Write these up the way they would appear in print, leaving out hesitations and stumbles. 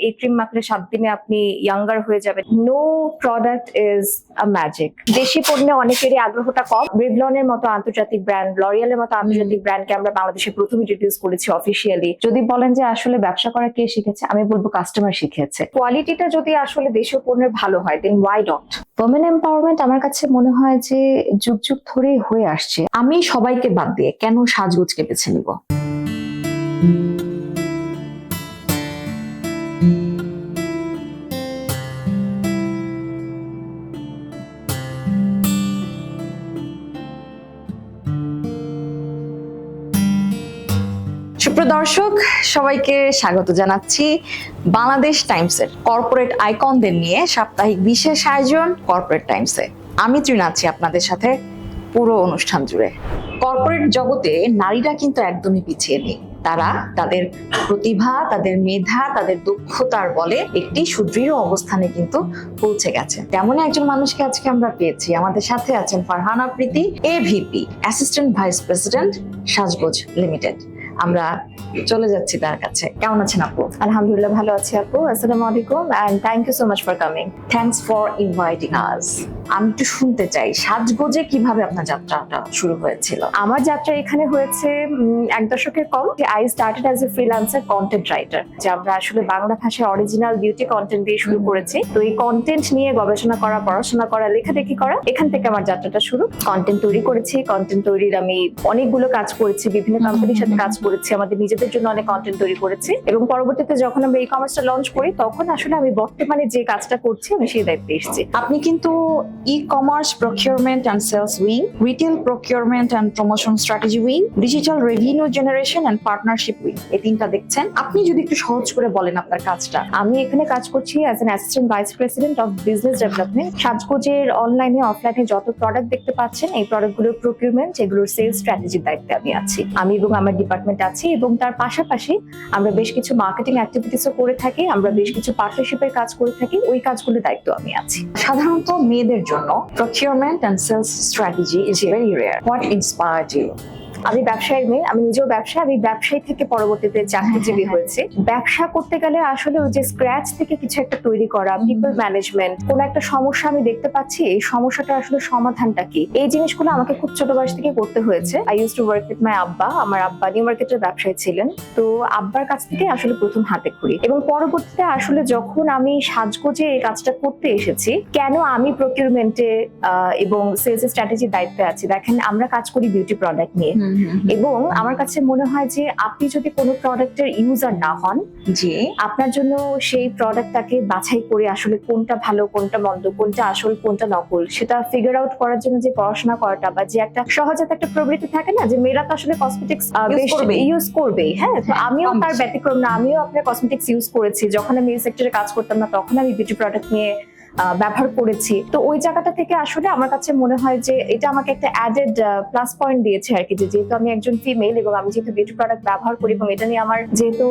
এই ক্রিম মাখলে 7 দিনে আপনি ইয়াঙ্গার হয়ে যাবেন। No product is a magic. দেশি পণ্যে অনেকেরই আগ্রহটা কম। রেভলনের মতো আন্তর্জাতিক ব্র্যান্ড, লরিয়ালের মতো আন্তর্জাতিক ব্র্যান্ডকে আমরা বাংলাদেশে প্রথম ইন্ট্রোডিউস করেছি অফিসিয়ালি। যদি বলেন যে আসলে ব্যবসা করা কে শিখেছে, আমি বলবো কাস্টমার শিখেছে। কোয়ালিটিটা যদি আসলে দেশীয় পণ্যের ভালো হয়, দেন ওয়াই নট। ওমেন এম্পাওয়ারমেন্ট আমার কাছে মনে হয় যে যুগ যুগ ধরেই হয়ে আসছে। আমি সবাইকে বাদ দিয়ে কেন সাজগোজকে বেছে নিব? সুপ্রদর্শক সবাইকে স্বাগত জানাচ্ছি বাংলাদেশ টাইমসের কর্পোরেট আইকনদের নিয়ে সাপ্তাহিক বিশেষ আয়োজন কর্পোরেট টাইমসে। আমি তৃণা আছি আপনাদের সাথে পুরো অনুষ্ঠান জুড়ে। কর্পোরেট জগতে নারীরা কিন্তু একদমই পিছিয়ে নেই। তারা তাদের প্রতিভা, তাদের মেধা, তাদের দক্ষতার বলে একটি সুদৃঢ় অবস্থানে কিন্তু পৌঁছে গেছে। তেমনই একজন মানুষকে আজকে আমরা পেয়েছি। আমাদের সাথে আছেন ফারহানা প্রীতি, এভিপি, অ্যাসিস্ট্যান্ট ভাইস প্রেসিডেন্ট, সাজগোজ লিমিটেড। আমরা চলে যাচ্ছি তার কাছে। কেমন আছেন আপু? আলহামদুলিল্লাহ ভালো আছি আপু। আসসালামু আলাইকুম and thank you so much for coming. Thanks for inviting us. আমি একটু শুনতে চাই সাজগোজে কিভাবে আপনার যাত্রাটা শুরু হয়েছিল? আমার যাত্রা এখানে হয়েছে 1 দশকের কম। I started as a freelancer content writer, যে আমরা আসলে বাংলা ভাষায় অরিজিনাল বিউটি কন্টেন্ট দিয়ে শুরু করেছি। তো এই কন্টেন্ট নিয়ে গবেষণা করা, পড়াশোনা করা, লেখালেখি করা, এখান থেকে আমার যাত্রাটা শুরু। কন্টেন্ট তৈরি করেছি, কন্টেন্ট তৈরির আমি অনেকগুলো কাজ করেছি, বিভিন্ন কোম্পানির সাথে কাজ করেছি, আমাদের নিজেদের জন্য অনেক কন্টেন্ট তৈরি করেছি। এবং পরবর্তীতে যখন আমরা ই কমার্সটা লঞ্চ করি, তখন আসলে আমি বর্তমানে যে কাজটা করছি আমি সেই দায়িত্বে এসেছি। আপনি কিন্তু e commerce procurement and sales wing, retail procurement and promotion strategy wing, digital revenue generation and partnership wing, এই তিনটা দেখছেন। আপনি যদি একটু সহজ করে বলেন আপনার কাজটা। আমি এখানে কাজ করছি as an assistant vice president of business development. সাজগোজের অনলাইনে অফলাইনে যত প্রোডাক্ট দেখতে পাচ্ছেন, এই প্রোডাক্টগুলোর প্রকিউরমেন্ট, এগুলোর সেলস স্ট্র্যাটেজির দায়িত্বে আমি আছি। আমি এবং আমার ডিপার্টমেন্ট আছি, এবং তার পাশাপাশি আমরা বেশ কিছু মার্কেটিং অ্যাক্টিভিটিসও করে থাকি, আমরা বেশ কিছু পার্টনারশিপের কাজ করে থাকি। ওই কাজগুলোর দায়িত্ব আমি আছি। সাধারণত মেয়েদের জন্য procurement and sales strategy is very rare. What inspired you? আমি ব্যবসায়ী মেয়ে, আমি নিজেও আমি ব্যবসায়ী থেকে পরবর্তীতে চাকরিজীবী হয়েছি। ব্যবসা করতে গেলে আসলে ওই যে স্ক্র্যাচ থেকে কিছু একটা তৈরি করা, পিপল ম্যানেজমেন্ট, কোন একটা সমস্যা আমি দেখতে পাচ্ছি, এই সমস্যাটা আসলে সমাধানটা কি, এই জিনিসগুলো আমাকে খুব ছোট বয়স থেকে করতে হয়েছে। I use to work with my আব্বা। আমার আব্বা নিউ মার্কেটের ব্যবসায়ী ছিলেন, তো আব্বার কাছ থেকে আসলে প্রথম হাতে খড়ি। এবং পরবর্তীতে আসলে যখন আমি সাজগোজে এই কাজটা করতে এসেছি, কেন আমি প্রকিউরমেন্টে এবং সেলস স্ট্র্যাটেজির দায়িত্বে আছি, দেখেন আমরা কাজ করি বিউটি প্রোডাক্ট নিয়ে। এবং আমার কাছে মনে হয় যে আপনি যদি কোনো প্রোডাক্টের ইউজার না হন, যে আপনার জন্য সেই প্রোডাক্টটাকে বাছাই করে আসলে কোনটা ভালো, কোনটা মন্দ, কোনটা আসল, কোনটা নকল, সেটা ফিগার আউট করার জন্য যে পড়াশোনা করাটা, বা যে একটা সহজে একটা প্রবৃত্তি থাকে না যে মেয়েরা তো আসলে কসমেটিক্স ইউজ করবেই, হ্যাঁ, তো আমিও তার ব্যতিক্রম না। আমিও আপনার কসমেটিক্স ইউজ করেছি। যখন আমি এই সেক্টরে কাজ করতাম না, তখন আমি বিউটি প্রোডাক্ট নিয়ে ব্যবহার করেছি। তো ওই জায়গাটা থেকে আসলে আমার কাছে মনে হয় যে এটা আমাকে একটা অ্যাডেড প্লাস পয়েন্ট দিয়েছে আর কি, যেহেতু আমি একজন ফিমেল এবং আমি যেহেতু বিউটি প্রোডাক্ট ব্যবহার করি, এবং এটা নিয়ে আমার যেহেতু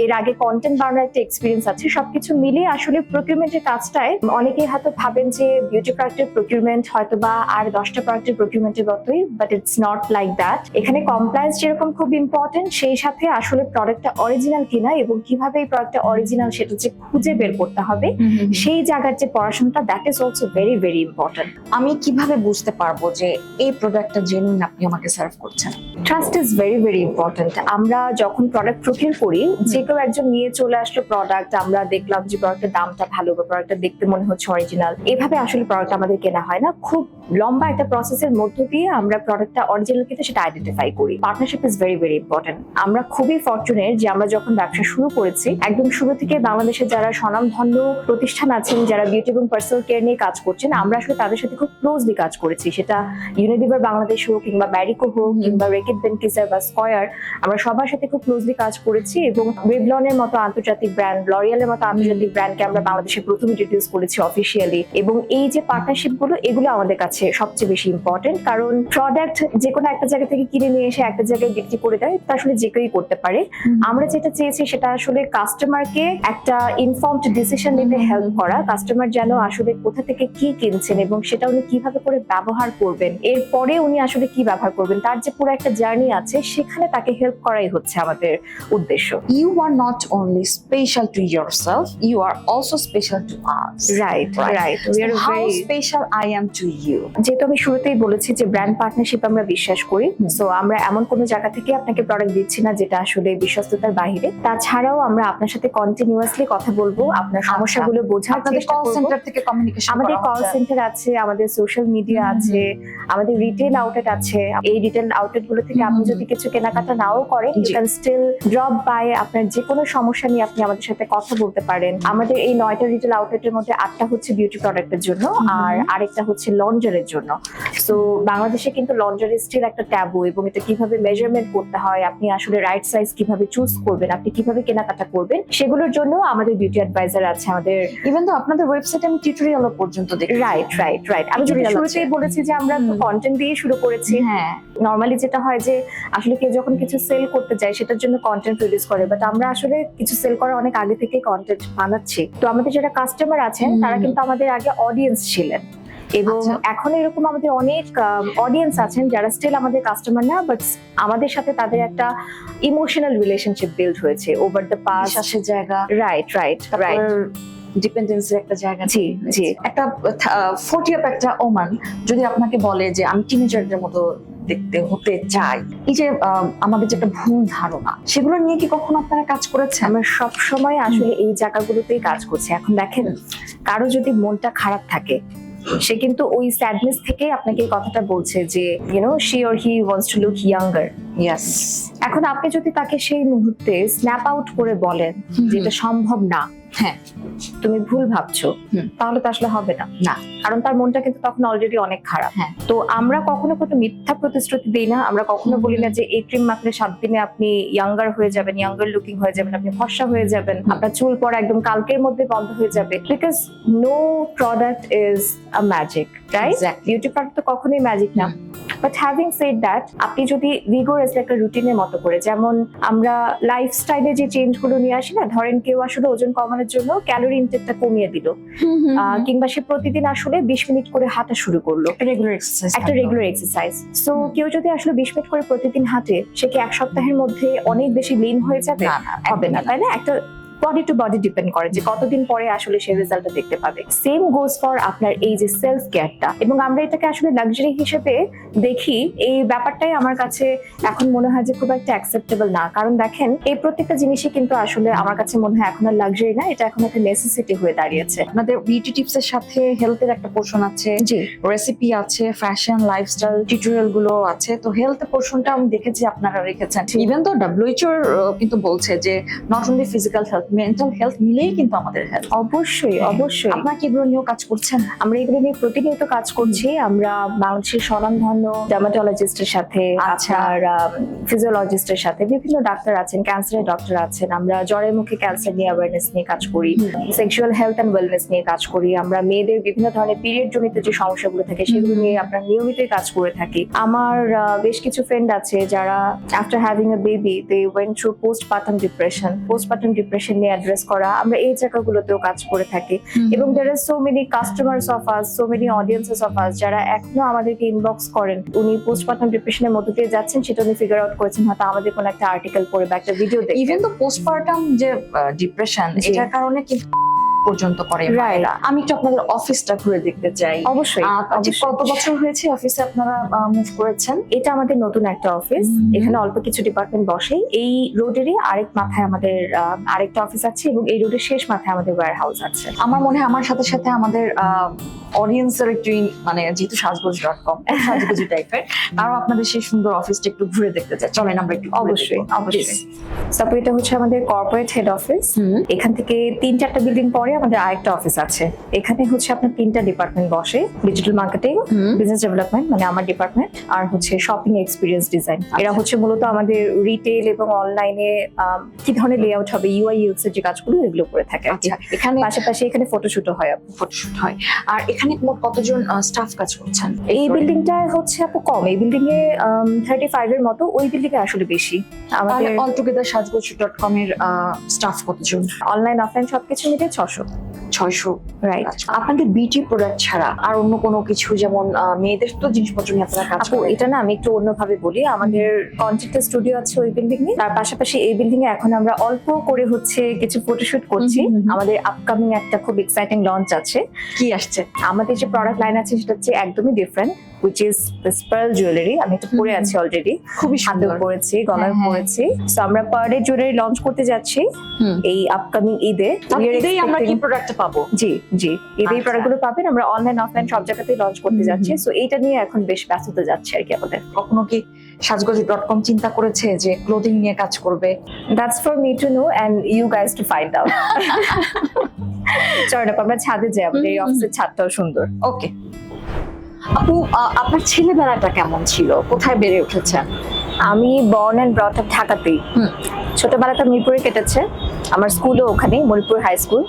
এর আগে কন্টেন্ট বানানোর একটা এক্সপিরিয়েন্স আছে, সবকিছু মিলিয়ে আসলে প্রকিউরমেন্টের কাজটায় অনেকেই হয়তো ভাবেন যে বিউটি প্রোডাক্টের প্রকিউরমেন্ট হয়তো বা আর 10টা প্রোডাক্টের প্রকিউরমেন্টের মতোই, but it's not like that. এখানে কমপ্লায়েন্স যেরকম খুব ইম্পর্টেন্ট, সেই সাথে আসলে প্রোডাক্টটা অরিজিনাল কিনা এবং কিভাবে এই প্রোডাক্টটা অরিজিনাল সেটা যে খুঁজে বের করতে হবে, সেই জায়গার পড়াশোনাটা, that is also very very important. আমি কিভাবে বুঝতে পারবো যে এই প্রোডাক্টটা জেনুইন আপনি আমাকে সার্ভ করছেন? Trust is very very important. আমরা যখন প্রোডাক্ট প্রকিউর করি, যে কেউ একজন নিয়ে চলে আসলো প্রোডাক্ট, আমরা দেখলাম যে প্রোডাক্টের দামটা ভালো বা প্রোডাক্টটা দেখতে মনে হচ্ছে অরিজিনাল, এভাবে আসলে প্রোডাক্ট আমাদের কেনা হয় না। খুব লম্বা একটা প্রসেসের মধ্য দিয়ে আমরা প্রোডাক্টটা অরিজিনাল কিনা সেটা আইডেন্টিফাই করি। Partnership is very very important. আমরা খুবই ফরচুনেট যে আমরা যখন ব্যবসা শুরু করেছি, একদম শুরু থেকে বাংলাদেশের যারা স্বনামধন্য প্রতিষ্ঠান আছেন, যারা বিউটি এবং পার্সোনাল কেয়ার নিয়ে কাজ করছেন, আমরা আসলে তাদের সাথে খুব ক্লোজলি কাজ করেছি। সেটা ইউনিলিভার বাংলাদেশ হোক, কিংবা ম্যারিকো হোক, কিংবা রেকিট বেনকিসের বা স্কয়ার, আমরা সবার সাথে খুব ক্লোজলি কাজ করেছি। এবং রেভলনের মতো আন্তর্জাতিক ব্র্যান্ড, লরিয়ালের মতো আন্তর্জাতিক ব্র্যান্ডকে আমরা বাংলাদেশে প্রথম ইন্ট্রোডিউস করেছি অফিসিয়ালি। এবং এই যে পার্টনারশিপ গুলো, এগুলো আমাদের কাছে সবচেয়ে বেশি ইম্পর্টেন্ট, কারণ প্রোডাক্ট যে কোনো একটা জায়গা থেকে কিনে নিয়ে এসে একটা জায়গায় বিক্রি করে দেয়, তা আসলে যে কেউই করতে পারে। আমরা যেটা চেয়েছি সেটা আসলে কাস্টমারকে একটা ইনফর্মড ডিসিশন নিতে হেল্প করা। কাস্টমার যেন আসলে কোথা থেকে কি কিনছেন এবং সেটা উনি কিভাবে করে ব্যবহার করবেন, এরপরে উনি আসলে কি ব্যবহার করবেন, তার যে পুরো একটা জার্নি আছে সেখানে তাকে হেল্প করাই হচ্ছে আমাদের উদ্দেশ্য। You are not only special to yourself, you are also special to us. Right right So how special I am to you? যেহেতু আমি শুরুতেই বলেছি যে ব্র্যান্ড পার্টনারশিপ আমরা বিশ্বাস করি, সো আমরা এমন কোনো জায়গা থেকে আপনাকে প্রোডাক্ট দিচ্ছি না যেটা আসলে বিশ্বস্ততার বাইরে। তাছাড়াও আমরা আপনার সাথে কন্টিনিউয়াসলি কথা বলবো, আপনার সমস্যাগুলো বোঝার আপনাদের চেষ্টা কল করব। সেন্টার থেকে কমিউনিকেশন আমাদের কল সেন্টার আছে, আমাদের সোশ্যাল মিডিয়া আছে, আমাদের রিটেল আউটলেট আছে। এই রিটেল আউটলেট গুলো থেকে আপনি যদি কিছু কেনাকাটা নাও করেন, ইউ জি। ক্যান স্টিল ড্রপ বাই, আপনার যে কোনো সমস্যা নিয়ে আপনি আমাদের সাথে কথা বলতে পারেন। আমাদের এই 9টা রিটেল আউটলেটের মধ্যে 8টা হচ্ছে বিউটি প্রোডাক্টের জন্য আর আরেকটা হচ্ছে লন্ডারের জন্য। সো বাংলাদেশে কিন্তু লন্ডারি স্টিল একটা ট্যাবু, এবং এটা কিভাবে মেজারমেন্ট করতে হয়, আপনি আসলে রাইট সাইজ কিভাবে চুজ করবেন, আপনি কিভাবে কেনাকাটা করবেন, সেগুলোর জন্য আমাদের বিউটি অ্যাডভাইজার আছে। আমাদের ইভেন তো আপনাদের ওয়েবসাইটে আমি টিউটোরিয়ালও পর্যন্ত দেখি। রাইট রাইট রাইট আমি যদি Tutorial শুরুতেই আছে। বলেছি যে আমরা কন্টেন্ট দিয়ে শুরু করেছি। হ্যাঁ, নরমালি যেটা হয় যে আসলে কেউ যখন কিছু সেল করতে যায় সেটার জন্য কন্টেন্ট প্রডিউস করে, বাট আমরা আসলে কিছু সেল করার অনেক আগে থেকে কন্টেন্ট বানাচ্ছি। তো আমাদের যারা কাস্টমার আছেন তারা কিন্তু আমাদের আগে অডিয়েন্স ছিলেন, এবং আচ্ছা। এখন এরকম আমাদের অনেক অডিয়েন্স আছেন যারা স্টিল আমাদের কাস্টমার না, বাট আমাদের সাথে তাদের একটা ইমোশনাল রিলেশনশিপ বিল্ড হয়েছে ওভার দ্য পাস্ট। বিশ্বাসের জায়গা, রাইট রাইট রাইট ডিপেন্ডেন্সির একটা জায়গা। জি জি একটা 40 আপ একটা ওমান যদি আপনাকে বলে যে আমি টিনেজারদের মতো দেখতে হতে চাই, এই যে আমাদের যে একটা ভুল ধারণা, সেগুলো নিয়ে কি কখনো আপনারা কাজ করেছেন? আমরা সব সময় আসলে এই জায়গাগুলোতেই কাজ করছি। এখন দেখেন, কারো যদি মনটা খারাপ থাকে, সে কিন্তু ওই স্যাডনেস থেকে আপনাকে এই কথাটা বলছে যে she or he wants to look younger. Yes. এখন আপনি যদি তাকে সেই মুহূর্তে স্ন্যাপ আউট করে বলেন যে এটা সম্ভব না, হ্যাঁ, তুমি ভুল ভাবছো, হুম। তাহলে তো আসলে হবে না। না। কারণ তার মনটা কিন্তু তখন অলরেডি অনেক খারাপ। হ্যাঁ। তো আমরা কখনো কোনো মিথ্যা প্রতিশ্রুতি দিই না। আমরা কখনো বলি না যে এই ক্রিম মাখলে 7 দিনে আপনি ইয়াঙ্গার হয়ে যাবেন, ইয়াঙ্গার লুকিং হয়ে যাবেন, আপনি ফর্সা হয়ে যাবেন, আপনার চুল পড়া একদম কালকের মধ্যে বন্ধ হয়ে যাবে। Because no product is a magic, right? Exactly. Beauty product তো কখনোই ম্যাজিক না। বাট হ্যাভিং সেড দ্যাট, আপনি যদি রিগোরাসলি একটা রুটিনের মতো করে, যেমন আমরা লাইফস্টাইলে যে চেঞ্জ গুলো নিয়ে আসি না, ধরেন কেউ আসলে ওজন কমানোর জন্য ক্যালোরি ইনটেকটা কমিয়ে দিল, কিংবা সে প্রতিদিন আসলে 20 মিনিট করে হাঁটা শুরু করলো, রেগুলার এক্সারসাইজ, একটা রেগুলার এক্সারসাইজ। সো কেউ যদি আসলে 20 মিনিট করে প্রতিদিন হাঁটে, সে কি 1 সপ্তাহের মধ্যে অনেক বেশি লিন হয়ে যাবে? না, না, হবে না, তাই না? একটা বডি টু বডি ডিপেন্ড করে যে কতদিন পরে আসলে সে রেজাল্টটা দেখতে পাবে। সেম গোজ ফর আপনার এই যে সেলফ কেয়ারটা, এবং আমরা এটাকে আসলে লাক্সারি হিসেবে দেখি। এই ব্যাপারটাই আমার কাছে এখন মনে হয় যে খুব একটা অ্যাকসেপ্টেবল না। কারণ দেখেন, এই প্রত্যেকটা জিনিসই কিন্তু আসলে আমার কাছে মনে হয় এখন আর লাক্সারি না, এটা এখন একটা নেসেসিটি হয়ে দাঁড়িয়েছে। আপনাদের বিউটি টিপস এর সাথে হেলথের একটা পোর্শন আছে, জি রেসিপি আছে, ফ্যাশন, লাইফস্টাইল, টিউটোরিয়াল গুলো আছে। তো হেলথ পোর্শনটা আমি দেখেছি আপনারা রেখেছেন। ইভেন তো WHO কিন্তু বলছে যে not only physical health, mental health মিলেই কিন্তু আমাদের হেলথ। অবশ্যই অবশ্যই আপনারা কি এগুলো নিয়েও কাজ করছেন? আমরা এগুলো নিয়ে প্রতিনিয়ত কাজ করছি। আমরা বাংলাদেশের স্বনামধন্য ডার্মাটোলজিস্টের সাথে, আচ্ছা। আপনার ফিজিওলজিস্টের সাথে, বিভিন্ন ডাক্তার আছেন, ক্যান্সারের ডক্টর আছেন। আমরা জ্বরের মুখে ক্যান্সার নিয়ে অ্যাওয়ারনেস নিয়ে কাজ করি, সেক্সুয়াল হেলথ অ্যান্ড ওয়েলনেস নিয়ে কাজ করি। আমরা মেয়েদের বিভিন্ন ধরনের পিরিয়ড জনিত যে সমস্যাগুলো থাকে সেগুলো নিয়ে আমরা নিয়মিতই কাজ করে থাকি। আমার বেশ কিছু ফ্রেন্ড আছে যারা after having a baby they went through postpartum depression নিয়ে অ্যাড্রেস করা, আমরা এই জায়গাগুলোতেও কাজ করে থাকি। এবং there are so many customers of us, so many audiences of us যারা এখনো আমাদেরকে ইনবক্স করেন, উনি পোস্টপার্টাম ডিপ্রেশনের মধ্যে দিয়ে যাচ্ছেন, সেটা উনি ফিগার আউট করেছেন হয়তো আমাদের কোনো একটা আর্টিকেল পড়ে বা একটা ভিডিও দেখে। ইভেন তো পোস্টপার্টাম যে ডিপ্রেশন, জি। এটার কারণে কিন্তু পর্যন্ত করে মায়েরা। আমি একটু আপনাদের অফিসটা ঘুরে দেখতে চাই। অবশ্যই ঠিক কত বছর হয়েছে অফিসে আপনারা মুভ করেছেন? এটা আমাদের নতুন একটা অফিস। এখানে অল্প কিছু ডিপার্টমেন্ট বসে। এই রোডেরই আরেক মাথায় আমাদের আরেকটা অফিস আছে, এবং এই রোডের শেষ মাথায় আমাদের ওয়্যার হাউস আছে। আমার মনে হয় আমার সাথে সাথে আমাদের অডিয়েন্সের একটু মানে যেহেতু সাজগোজ.com সাজগোজি টাইপের, তারও আপনাদের সেই সুন্দর অফিসটা একটু ঘুরে দেখতে চাই। চলেন আমরা একটু অবশ্যই অবশ্যই। তারপর এটা হচ্ছে আমাদের কর্পোরেট হেড অফিস। এখান থেকে 3-4টা বিল্ডিং পরে আমাদের আরেকটা অফিস আছে। এখানে হচ্ছে আপনার 3টা ডিপার্টমেন্ট বসে, ডিজিটাল মার্কেটিং, বিজনেস ডেভেলপমেন্ট মানে আমার ডিপার্টমেন্ট, আর হচ্ছে শপিং এক্সপিরিয়েন্স ডিজাইন। এরা হচ্ছে মূলত আমাদের রিটেল এবং অনলাইনে কি ধরনের লেআউট হবে, ইউআই ইউএক্স এর যে কাজগুলো এগুলো করে থাকে। আচ্ছা, এখানে পাশাপাশি এখানে ফটোশুটও হয়। ফটোশুট হয়। আর এখানে মোট কতজন স্টাফ কাজ করছেন? এই বিল্ডিংটা হচ্ছে আপু কম, এই বিল্ডিং এ 35 এর মতো, ওই বিল্ডিং এ আসলে বেশি। আমাদের অল টুগেদার সাজগোজ.com এর স্টাফ কতজন? অনলাইন অফলাইন সবকিছু মিলে 600। 600। রাইট। আপনাদের বিউটি প্রোডাক্ট ছাড়া আর অন্য কোনো কিছু, যেমন মেয়েদের তো জিনিসপত্র নিয়ে আপনারা কাজ আপু করেন? এটা না আমি একটু অন্যভাবে বলি, আমাদের কন্টেন্ট স্টুডিও আছে ওই বিল্ডিং এ, তার পাশাপাশি এই বিল্ডিং এ এখন আমরা অল্প করে হচ্ছে কিছু ফটোশুট করছি। হুম, হুম, হুম। আমাদের আপকামিং একটা খুব এক্সাইটিং লঞ্চ আছে। কি আসছে? আমাদের যে প্রোডাক্ট লাইন আছে সেটা হচ্ছে একদমই different, which is this pearl jewellery. আমি এটা পরে হুম, আছি অলরেডি, খুবই হাতেও সুন্দর। পরেছি, গলায় হ্যাঁ, পরেছি। সো আমরা পার ডে জুয়েলারি লঞ্চ করতে যাচ্ছি হুম। এই আপকামিং ঈদে। We are ঈদেই আমরা কি expecting- প্রোডাক্টটা পাবো? জি জি, এই আচ্ছা। প্রোডাক্ট গুলো পাবেন। আমরা অনলাইন অফলাইন সব জায়গাতেই লঞ্চ করতে হুম, যাচ্ছি। সো এইটা নিয়ে এখন বেশ ব্যস্ততা যাচ্ছে আর কি আমাদের। কখনো কি সাজগোজ.com চিন্তা করেছে যে ক্লোদিং নিয়ে কাজ করবে? That's for me to know and you guys to find out. চলো না আমরা ছাদে যাই, আমাদের এই হুম, অফিসের ছাদটাও সুন্দর। ওকে আপু, আপনার ছেলেবেলাটা কেমন ছিল? কোথায় বেড়ে উঠেছেন? আমি বর্ন অ্যান্ড ব্রট আপ ঢাকাতেই। হুম। ছোটবেলাটা মিরপুরে কেটেছে, আমার স্কুলও ওখানেই, মরিপুর হাই স্কুল।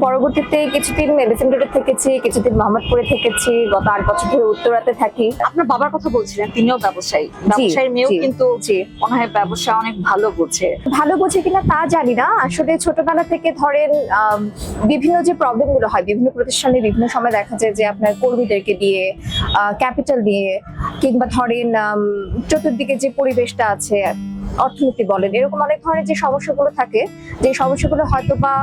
পরবর্তীতে কিছুদিন মেডিসিন রোডে থেকেছি, কিছুদিন মোহাম্মদপুরে থেকেছি, গত 8 বছর ধরে উত্তরাতে থাকি। আপনার বাবার কথা বলছিলেন, তিনিও ব্যবসায়ী, ব্যবসায়ীর মেয়েও জি, কিন্তু জি। মনে হয় ব্যবসা অনেক ভালো বোঝে। ভালো বোঝে কিনা তা জানি না, আসলে ছোটবেলা থেকে ধরেন বিভিন্ন যে প্রবলেম গুলো হয় বিভিন্ন প্রতিষ্ঠানে বিভিন্ন সময় দেখা যায় যে আপনার কর্মীদেরকে দিয়ে, ক্যাপিটাল নিয়ে, কিংবা ধরেন চতুর্দিকে যে পরিবেশটা আছে, অর্থনীতি বলেন, এরকম অনেক ধরনের যে সমস্যাগুলো থাকে, যে সমস্যাগুলো হয়তো বা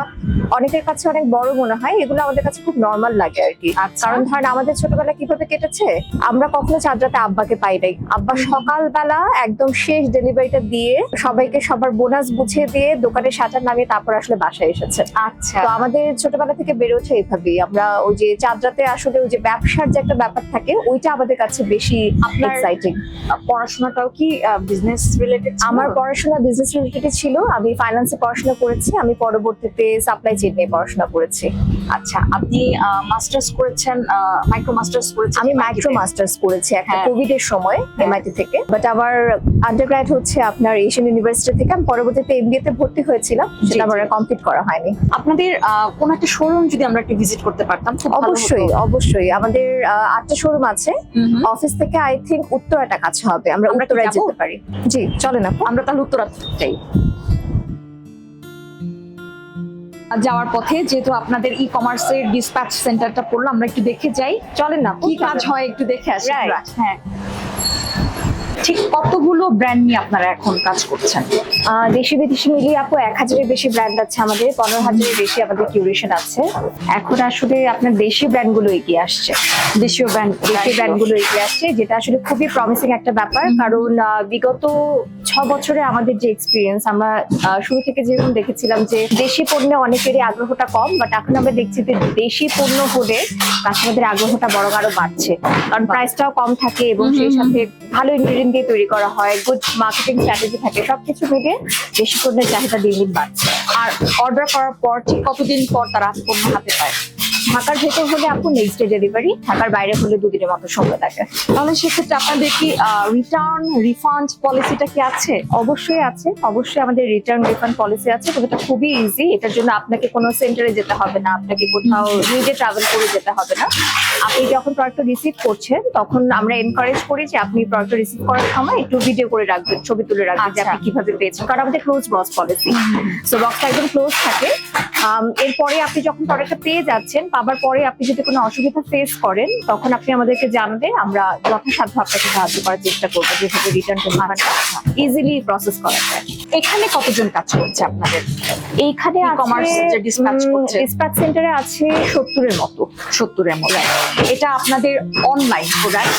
অনেকের কাছে অনেক বড় মনে হয়, এগুলো আমাদের কাছে খুব নর্মাল লাগে আর কি। কারণ ধরেন আমাদের ছোটবেলা কিভাবে কেটেছে, আমরা কখনো চাঁদ রাতে আব্বাকে পাই নাই। আব্বা সকালবেলা একদম শেষ ডেলিভারিটা দিয়ে সবাইকে সবার বোনাস বুঝিয়ে দিয়ে দোকানে শাটার নামিয়ে তারপর আসলে বাসায় এসেছে। আচ্ছা, তো আমাদের ছোটবেলা থেকে বেড়ে ওঠে এইভাবেই। আমরা ওই যে চাঁদ রাতে আসলে ওই যে ব্যবসার যে একটা ব্যাপার থাকে, ওইটা আমাদের কাছে বেশি আপনার এক্সাইটিং। পড়াশোনাটাও কি বিজনেস রিলেটেড? আমার পড়াশোনা বিজনেস রিলেটেড ছিল, আমি ফাইন্যান্সে পড়াশোনা করেছি, আমি পরবর্তীতে সাপ্লাই চেইন নিয়ে পড়াশোনা করেছি। আচ্ছা, আপনি মাস্টার্স করেছেন, মাইক্রো মাস্টার্স করেছেন? আমি মাইক্রো মাস্টার্স করেছি একটা হ্যাঁ। কোভিড এর সময় এমআইটি থেকে, বাট আবার আন্ডারগ্র্যাড হচ্ছে আপনার এশিয়ান ইউনিভার্সিটি থেকে। আমি পরবর্তীতে এমবিএ তে ভর্তি হয়েছিলাম, সেটা আমার কমপ্লিট করা হয়নি। আপনাদের কোন একটা শোরুম যদি আমরা একটু ভিজিট করতে পারতাম খুব ভালো হতো। অবশ্যই অবশ্যই, আমাদের 8টা শোরুম আছে। হুম, হুম। অফিস থেকে আই থিংক উত্তরাটা কাছে হবে, আমরা আমরা কি উত্তরায় যাবো? যেতে পারি। জি চলেন আপু। আমরা তাহলে উত্তরা যাই। যাওয়ার পথে যেহেতু আপনাদের ই কমার্সের ডিসপ্যাচ সেন্টারটা পড়লো, আমরা একটু দেখে যাই। চলেন না, কি কাজ হয় একটু দেখে আসি। Right. আমরা। হ্যাঁ, ঠিক কতগুলো ব্র্যান্ড নিয়ে আপনারা এখন কাজ করছেন? দেশি বিদেশি মিলিয়ে আপু 1000-এর বেশি ব্র্যান্ড আছে আমাদের, 15,000-এর বেশি আমাদের কিউরেশন আছে। এখন আসলে আপনার দেশি ব্র্যান্ড গুলো এগিয়ে আসছে, দেশীয় ব্র্যান্ড দেশি ব্র্যান্ড গুলো এগিয়ে আসছে, যেটা আসলে খুবই প্রমিসিং একটা ব্যাপার। কারণ বিগত 6 বছরে আমাদের যে এক্সপিরিয়েন্স, আমরা শুরু থেকে যেরকম দেখেছিলাম যে দেশি পণ্যে অনেকেরই আগ্রহটা কম, বাট এখন আমরা দেখছি যে দেশি পণ্য হলে কাস্টমারদের আগ্রহটা বরং আরো বাড়ছে, কারণ প্রাইসটাও কম থাকে এবং সেই সাথে ভালো ইনগ্রেডিয়েন্ট দিয়ে তৈরি করা হয়, গুড মার্কেটিং স্ট্র্যাটেজি থাকে, সবকিছু মিলে দেশি পণ্যের চাহিদা দিন দিন বাড়ছে। আর অর্ডার করার পর ঠিক কতদিন পর তারা পণ্য হাতে পায়? ঢাকার ভেতর হলে আপু নেক্সট ডে ডেলিভারি, ঢাকার বাইরে হলে 2 দিনের মতো সময় লাগে। তাহলে সেক্ষেত্রে আপনাদের কি রিটার্ন রিফান্ড পলিসিটা কি আছে? অবশ্যই আছে, অবশ্যই আমাদের রিটার্ন রিফান্ড পলিসি আছে, তবে এটা খুবই ইজি। এটার জন্য আপনাকে কোনো সেন্টারে যেতে হবে না, আপনাকে কোথাও নিজে ট্রাভেল করে যেতে হবে না। আপনি যখন প্রোডাক্টটা রিসিভ করছেন তখন আমরা এনকারেজ করি যে আপনি প্রোডাক্টটা রিসিভ করার সময় একটু ভিডিও করে রাখবেন, ছবি তুলে রাখবেন যে আচ্ছা। আপনি কিভাবে পেয়েছেন, কারণ আমাদের ক্লোজ বক্স পলিসি। সো বক্সটা একদম ক্লোজ থাকে। এরপরে আপনি যখন প্রোডাক্টটা পেয়ে যাচ্ছেন, পাবার পরে আপনি যদি কোনো অসুবিধা ফেস করেন তখন আপনি আমাদেরকে জানাবেন, আমরা যথাসাধ্য আপনাকে সাহায্য করার চেষ্টা করবো যেভাবে রিটার্ন রিফান্ডটা ইজিলি প্রসেস করা যায়। এখানে কতজন কাজ করছে আপনাদের? এইখানে E-commerce যে dispatch করছে? ডিসপ্যাচ সেন্টারে আছে 70-এর মতো। 70-এর মতো। এটা আপনাদের অনলাইন প্রোডাক্ট?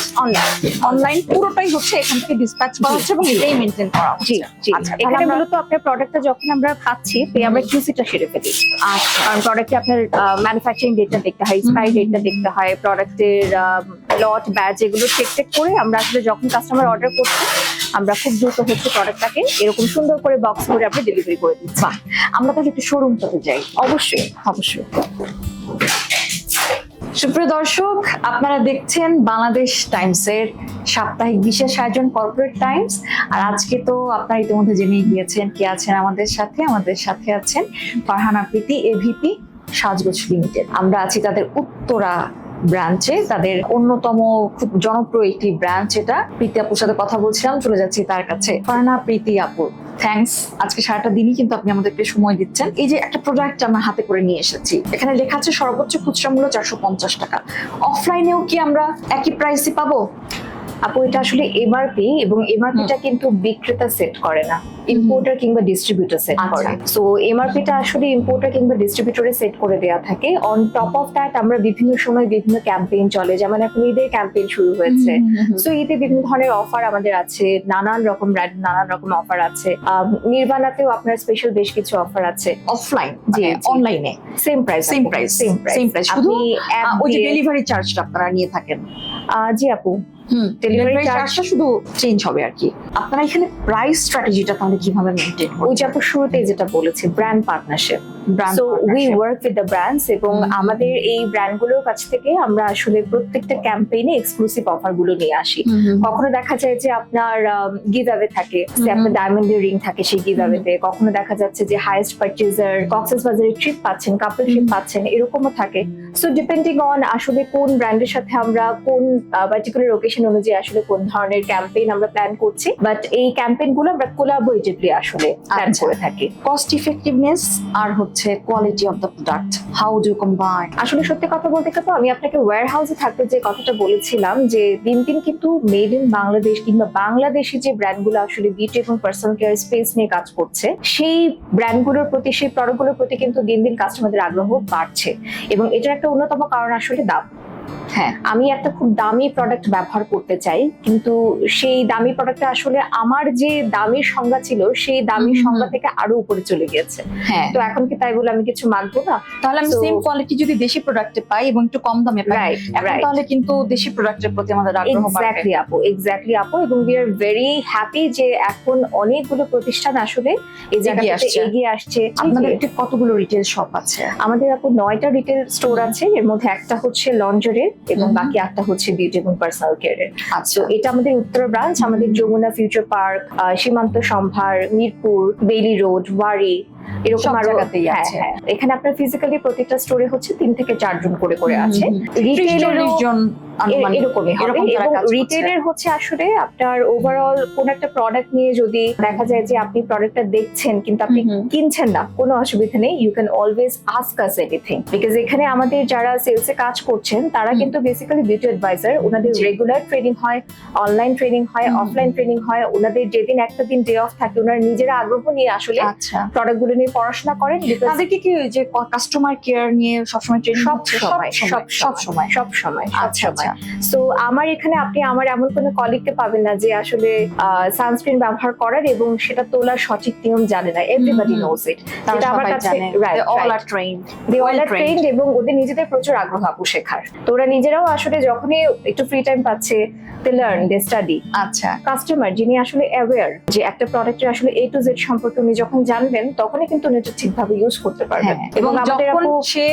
অনলাইন পুরোটাই হচ্ছে এখান থেকে ডিসপ্যাচ করা হচ্ছে এবং এটাই মেনটেন করা হচ্ছে। জি জি, আচ্ছা, এখানে তাহলে আমরা- মূলত আপনার প্রোডাক্টটা যখন আমরা পাচ্ছি পেয়ে আমরা কিউসিটা সেরে ফেলি। আচ্ছা, কারণ প্রোডাক্টে আপনার ম্যানুফ্যাকচারিং ডেটটা দেখতে হয়, এক্সপায়ারি ডেটটা দেখতে হয়, প্রোডাক্টের লট ব্যাচ এগুলো চেক করে আমরা আসলে যখন কাস্টমার অর্ডার করছে আমরা খুব দ্রুত হচ্ছে প্রোডাক্টটাকে এরকম সুন্দর করে বক্স করে আমরা ডেলিভারি করে দিচ্ছি। বাহ, আমরা তাহলে একটু শোরুমটাতে যাই। অবশ্যই অবশ্যই। সুপ্রিয় দর্শক, আপনারা দেখছেন বাংলাদেশ টাইমসের সাপ্তাহিক বিশেষ আয়োজন কর্পোরেট টাইমস। আর আজকে তো আপনারা ইতিমধ্যে জেনে গিয়েছেন কে আছেন আমাদের সাথে। আমাদের সাথে আছেন ফারহানা প্রীতি, এভিপি সাজগোজ লিমিটেড। আমরা আছি তাদের উত্তরা ব্রাঞ্চে, তাদের অন্যতম খুব জনপ্রিয় একটি ব্রাঞ্চ এটা। প্রীতি আপুর সাথে কথা বলছিলাম, চলে যাচ্ছি তার কাছে। ফারহানা প্রীতি আপু, থ্যাঙ্কস। আজকে সারাটা দিনই কিন্তু আপনি আমাদেরকে সময় দিচ্ছেন। এই যে একটা প্রোডাক্ট আমরা হাতে করে নিয়ে এসেছি, এখানে লেখা আছে সর্বোচ্চ খুচরা মূল্য 450 টাকা। অফলাইনেও কি আমরা একই প্রাইসে পাবো? আপু এটা আসলে এমআরপি, এবং এমআরপিটা কিন্তু বিক্রেতা সেট করে না, ইম্পোর্টার কিংবা ডিস্ট্রিবিউটর সেট আচ্ছা। করে। সো এমআরপিটা আসলে ইম্পোর্টার কিংবা ডিস্ট্রিবিউটরে সেট করে দেওয়া থাকে। অন টপ অফ দ্যাট আমরা বিভিন্ন সময় বিভিন্ন ক্যাম্পেইন চলে, যেমন এখন ঈদের ক্যাম্পেইন শুরু হয়েছে। সো ঈদে বিভিন্ন ধরনের অফার আমাদের আছে, নানান রকম ব্র্যান্ড নানান রকম অফার আছে। নির্বাণাতেও আপনার স্পেশাল বেশ কিছু অফার আছে। অফলাইন জি, জি। অনলাইনে same price, same price, same price, same price, শুধু আপনি অ্যাপ ওই যে দিয়ে ডেলিভারি চার্জটা আপনারা নিয়ে থাকেন। জি আপু, ডেলিভারি Delivery চার্জটা শুধু চেঞ্জ হবে আর কি। আপনারা এখানে প্রাইস স্ট্র্যাটেজিটা তাহলে কিভাবে মেইনটেইন ওই করবেন? যে আপু শুরুতেই যেটা বলেছি, brand partnership. Brand so we partnership. Work with the brands, এবং আমাদের এই ব্র্যান্ডগুলোর কাছ থেকে আমরা আসলে প্রত্যেকটা ক্যাম্পেইনে এক্সক্লুসিভ অফার গুলো নিয়ে আসি। কখনো দেখা যায় যে আপনার গিভ অ্যাওয়ে থাকে, যে আপনার ডায়মন্ডের রিং থাকে সেই গিভ অ্যাওয়েতে। কখনো দেখা যাচ্ছে যে হাইয়েস্ট পারচেজার কক্সেস বাজারে ট্রিপ পাচ্ছেন, কাপল ট্রিপ পাচ্ছেন, এরকমও থাকে। সো ডিপেন্ডিং অন আসলে কোন ব্র্যান্ডের সাথে আমরা কোন পার্টিকুলার ওকেশন অনুযায়ী আসলে কোন ধরনের ক্যাম্পেইন আমরা প্ল্যান করছি, বাট এই ক্যাম্পেইন গুলো আমরা কোলাবোরেটিভলি আসলে প্ল্যান আচ্ছা। করে থাকি। কস্ট ইফেক্টিভনেস আর হচ্ছে quality of the product, how do combine? আসলে সত্যি কথা বলতে গেলে আমি আপনাকে ওয়্যার হাউসে থাকতে যে কথাটা বলেছিলাম, যে দিন দিন কিন্তু মেড ইন বাংলাদেশ কিংবা বাংলাদেশি যে ব্র্যান্ডগুলো আসলে বিউটি এবং পার্সোনাল কেয়ার স্পেস নিয়ে কাজ করছে, সেই ব্র্যান্ডগুলোর প্রতি, সেই প্রোডাক্টগুলোর প্রতি কিন্তু দিন দিন কাস্টমারদের আগ্রহ বাড়ছে। এবং এটার একটা অন্যতম কারণ আসলে দাম। হ্যাঁ, আমি একটা খুব দামি প্রোডাক্ট ব্যবহার করতে চাই, কিন্তু সেই দামি প্রোডাক্টটা আসলে আমার যে দামির সংজ্ঞা ছিল সেই দামির সংজ্ঞা থেকে আরো উপরে চলে গিয়েছে। হ্যাঁ। তো এখন কি তাই বলে আমি কিছু মানবো না? তাহলে আমি So- সেম কোয়ালিটি যদি দেশি প্রোডাক্টে পাই এবং একটু কম দামে পাই, রাইট, এখন রাইট। তাহলে কিন্তু দেশি প্রোডাক্টের প্রতি আমাদের আগ্রহ বাড়বে। এক্স্যাক্টলি আপু, এক্স্যাক্টলি আপু। এবং উই আর ভেরি হ্যাপি যে এখন অনেকগুলো প্রতিষ্ঠান আসলে এই জায়গাটাতে আসছে। এগিয়ে আসছে। আপনাদের একটু কতগুলো রিটেল শপ আছে? আমাদের আপু 9টা রিটেল স্টোর আছে, এর মধ্যে একটা হচ্ছে লঞ্জারের এবং বাকি 8টা হচ্ছে বিউটি এবং পার্সোনাল কেয়ারের। আচ্ছা, তো এটা আমাদের উত্তরা ব্রাঞ্চ। আমাদের যমুনা ফিউচার পার্ক, সীমান্ত সম্ভার, মিরপুর, বেইলি রোড, ওয়ারি, এরকম সব আরো জায়গাতেই হ্যাঁ, আছে। হ্যাঁ। এখানে আপনার ফিজিক্যালি প্রত্যেকটা স্টোরে হচ্ছে 3 থেকে 4 জন করে আছে। 30-40 জন আনুমানিক এরকমই হবে। এরকম যারা এবং কাজ করছে। রিটেলের হচ্ছে আসলে আপনার ওভারঅল কোন একটা প্রোডাক্ট নিয়ে যদি দেখা যায় যে আপনি প্রোডাক্টটা দেখছেন কিন্তু আপনি কিনছেন না, কোনো অসুবিধা নেই। You can always ask us anything, because এখানে আমাদের যারা সেলসে কাজ করছেন তারা কিন্তু বেসিক্যালি বিউটি অ্যাডভাইজার। ওনাদের জি। রেগুলার ট্রেনিং হয়, অনলাইন ট্রেনিং হয়, অফলাইন ট্রেনিং হয়। ওনাদের যেদিন একটা দিন ডে অফ থাকে ওনারা নিজেরা আগ্রহ নিয়ে আসলে আচ্ছা, প্রোডাক্ট গুলো নিয়ে পড়াশোনা করেন। because তাদেরকে কি ওই যে কাস্টমার কেয়ার নিয়ে সবসময় ট্রেনিং সব হচ্ছে? সময়, সব সময়। সব সময়, সব আচ্ছা, সময়। আচ্ছা। সো আমার এখানে আপনি আমার এমন কোনো কলিগকে পাবেন না যে আসলে সানস্ক্রিন ব্যবহার করার এবং সেটা তোলার সঠিক নিয়ম জানে না। Everybody knows it. তারা যেটা আমার সবাই কাছে জানে, right, they all are trained, they all well আর ট্রেন্ড, এবং ওদের নিজেদের প্রচুর আগ্রহ আপু শেখার। তো ওরা নিজেরাও আসলে যখনই একটু ফ্রি টাইম পাচ্ছে, দে লার্ন, দে স্টাডি। আচ্ছা, কাস্টমার যিনি আসলে অ্যাওয়্যার যে একটা প্রোডাক্টের আসলে A to Z সম্পর্কে উনি যখন জানবেন তখনই কিন্তু উনি এটা ঠিকভাবে ইউজ করতে পারবেন। হ্যাঁ। এবং আমাদের যখন আপু সে